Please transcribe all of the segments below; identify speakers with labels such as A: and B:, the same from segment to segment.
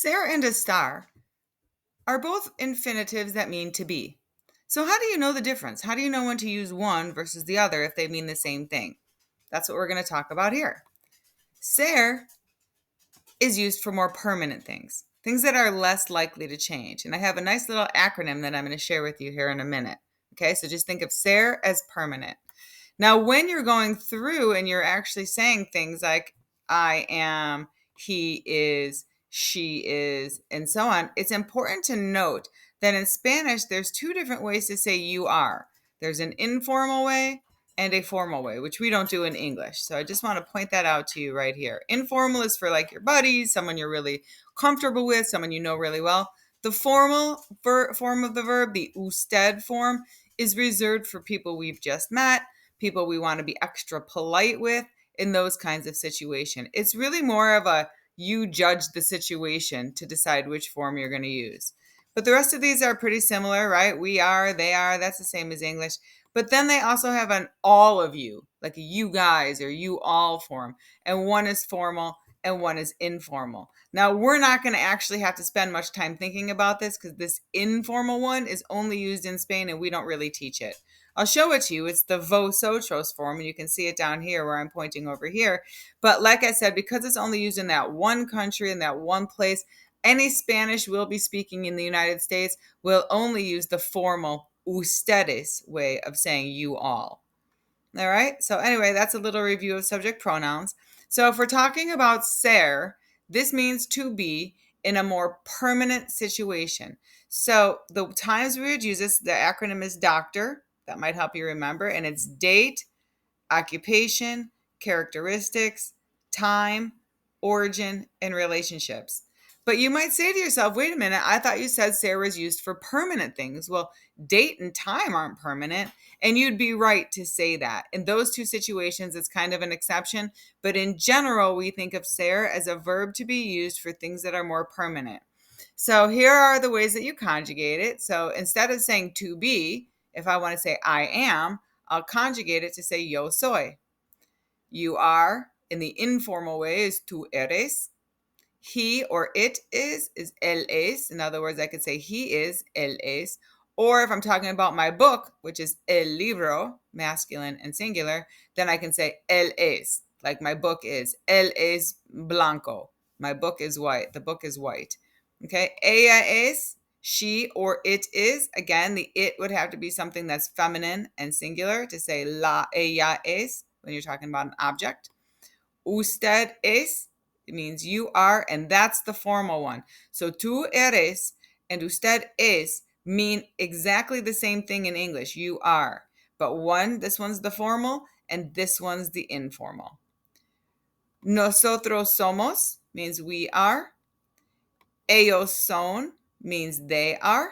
A: Ser and estar are both infinitives that mean to be. So, how do you know the difference? How do you know when to use one versus the other if they mean the same thing? That's what we're going to talk about here. Ser is used for more permanent things, things that are less likely to change. And I have a nice little acronym that I'm going to share with you here in a minute. Okay, so just think of ser as permanent. Now, when you're going through and you're actually saying things like I am, he is, she is, and so on, it's important to note that in Spanish, there's two different ways to say you are. There's an informal way and a formal way, which we don't do in English. So I just want to point that out to you right here. Informal is for like your buddies, someone you're really comfortable with, someone you know really well. The formal form of the verb, the usted form, is reserved for people we've just met, people we want to be extra polite with in those kinds of situations. It's really more of a you judge the situation to decide which form you're going to use. But the rest of these are pretty similar, right? We are, they are, that's the same as English. But then they also have an all of you, like a you guys or you all form. And one is formal and one is informal. Now, we're not going to actually have to spend much time thinking about this because this informal one is only used in Spain and we don't really teach it. I'll show it to you. It's the vosotros form, and you can see it down here where I'm pointing over here. But like I said, because it's only used in that one country, in that one place, any Spanish we'll be speaking in the United States will only use the formal ustedes way of saying you all. All right. So anyway, that's a little review of subject pronouns. So if we're talking about ser, this means to be in a more permanent situation. So the times we would use this, the acronym is doctor. That might help you remember. And it's date, occupation, characteristics, time, origin, and relationships. But you might say to yourself, wait a minute, I thought you said ser was used for permanent things. Well, date and time aren't permanent. And you'd be right to say that. In those two situations, it's kind of an exception. But in general, we think of ser as a verb to be used for things that are more permanent. So here are the ways that you conjugate it. So instead of saying to be, if I want to say I am, I'll conjugate it to say yo soy. You are, in the informal way, is tú eres. He or it is él es. In other words, I could say he is, él es. Or if I'm talking about my book, which is el libro, masculine and singular, then I can say él es, like my book is. Él es blanco. My book is white. The book is white. Okay. Ella es, she or it is. Again, the it would have to be something that's feminine and singular to say la ella es when you're talking about an object. Usted es, it means you are, and that's the formal one. So tú eres and usted es mean exactly the same thing in English. You are. But this one's the formal and this one's the informal. Nosotros somos means we are. Ellos son means they are.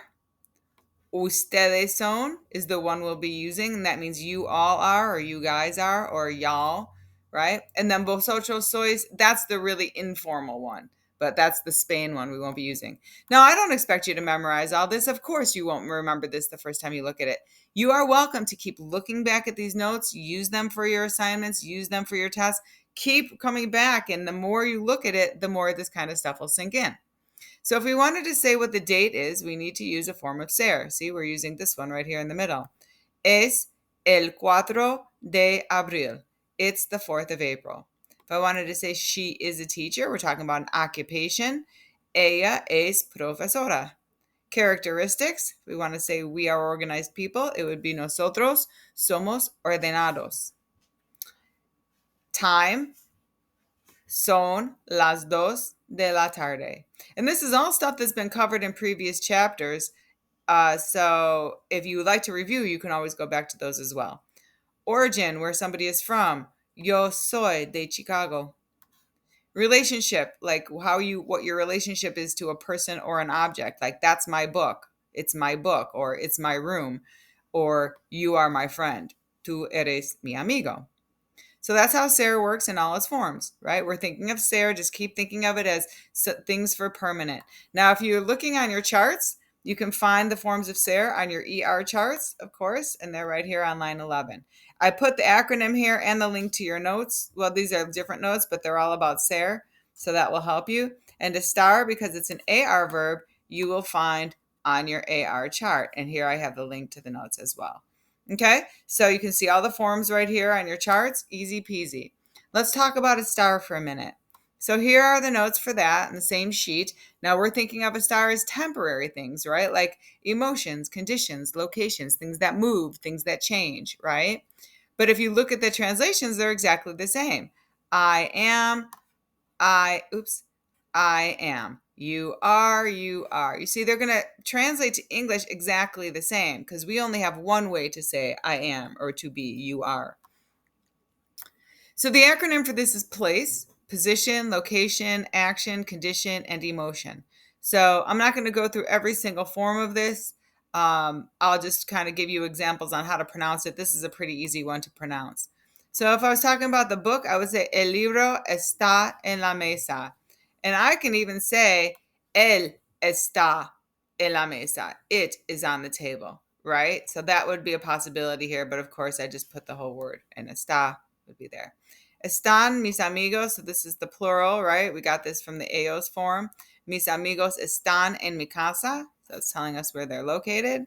A: Ustedes son is the one we'll be using, and that means you all are, or you guys are, or y'all, right? And then vosotros sois, that's the really informal one, but that's the Spain one we won't be using. Now, I don't expect you to memorize all this. Of course, you won't remember this the first time you look at it. You are welcome to keep looking back at these notes, use them for your assignments, use them for your tests, keep coming back, and the more you look at it, the more this kind of stuff will sink in. So if we wanted to say what the date is, we need to use a form of ser. See, we're using this one right here in the middle. Es el 4 de abril. It's the 4th of April. If I wanted to say she is a teacher, we're talking about an occupation. Ella es profesora. Characteristics, we want to say we are organized people. It would be nosotros somos ordenados. Time, son las 2 de la tarde. And this is all stuff that's been covered in previous chapters. So if you would like to review, you can always go back to those as well. Origin, where somebody is from. Yo soy de Chicago. Relationship, like what your relationship is to a person or an object. Like that's my book. It's my book, or it's my room, or you are my friend. Tú eres mi amigo. So that's how ser works in all its forms, right? We're thinking of ser, just keep thinking of it as things for permanent. Now, if you're looking on your charts, you can find the forms of ser on your ER charts, of course, and they're right here on line 11. I put the acronym here and the link to your notes. Well, these are different notes, but they're all about ser, so that will help you. And Estar, because it's an AR verb, you will find on your AR chart. And here I have the link to the notes as well. Okay, so you can see all the forms right here on your charts. Easy peasy. Let's talk about Estar for a minute. So here are the notes for that in the same sheet. Now we're thinking of Estar as temporary things, right? Like emotions, conditions, locations, things that move, things that change, right? But if you look at the translations, they're exactly the same. I am, I am. You are, you are. You see, they're going to translate to English exactly the same because we only have one way to say I am or to be, you are. So the acronym for this is place, position, location, action, condition, and emotion. So I'm not going to go through every single form of this. I'll just kind of give you examples on how to pronounce it. This is a pretty easy one to pronounce. So if I was talking about the book, I would say El libro está en la mesa. And I can even say él está en la mesa. It is on the table, right? So that would be a possibility here. But of course, I just put the whole word, and está would be there. Están mis amigos. So this is the plural, right? We got this from the ellos form. Mis amigos están en mi casa. So it's telling us where they're located.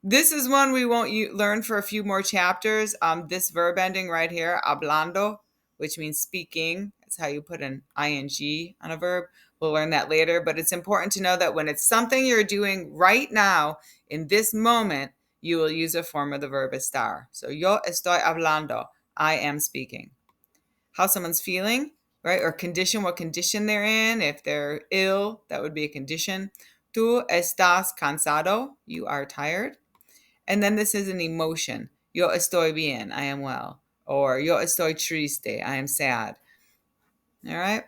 A: This is one we won't learn for a few more chapters. This verb ending right here, hablando, which means speaking. That's how you put an ing on a verb. We'll learn that later. But it's important to know that when it's something you're doing right now, in this moment, you will use a form of the verb estar. So yo estoy hablando. I am speaking. How someone's feeling, right? Or condition, what condition they're in. If they're ill, that would be a condition. Tú estás cansado. You are tired. And then this is an emotion. Yo estoy bien. I am well. Or yo estoy triste. I am sad. All right.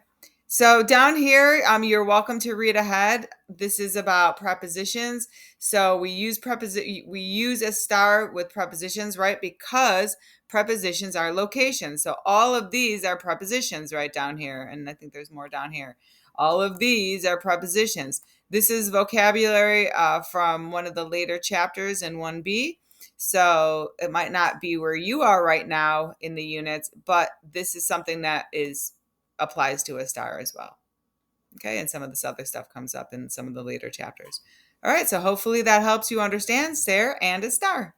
A: So down here, you're welcome to read ahead. This is about prepositions. So we use estar with prepositions, right? Because prepositions are locations. So all of these are prepositions right down here. And I think there's more down here. All of these are prepositions. This is vocabulary from one of the later chapters in 1B. So it might not be where you are right now in the units, but this is something that applies to Estar as well. Okay, and some of this other stuff comes up in some of the later chapters. All right, so hopefully that helps you understand Ser and Estar.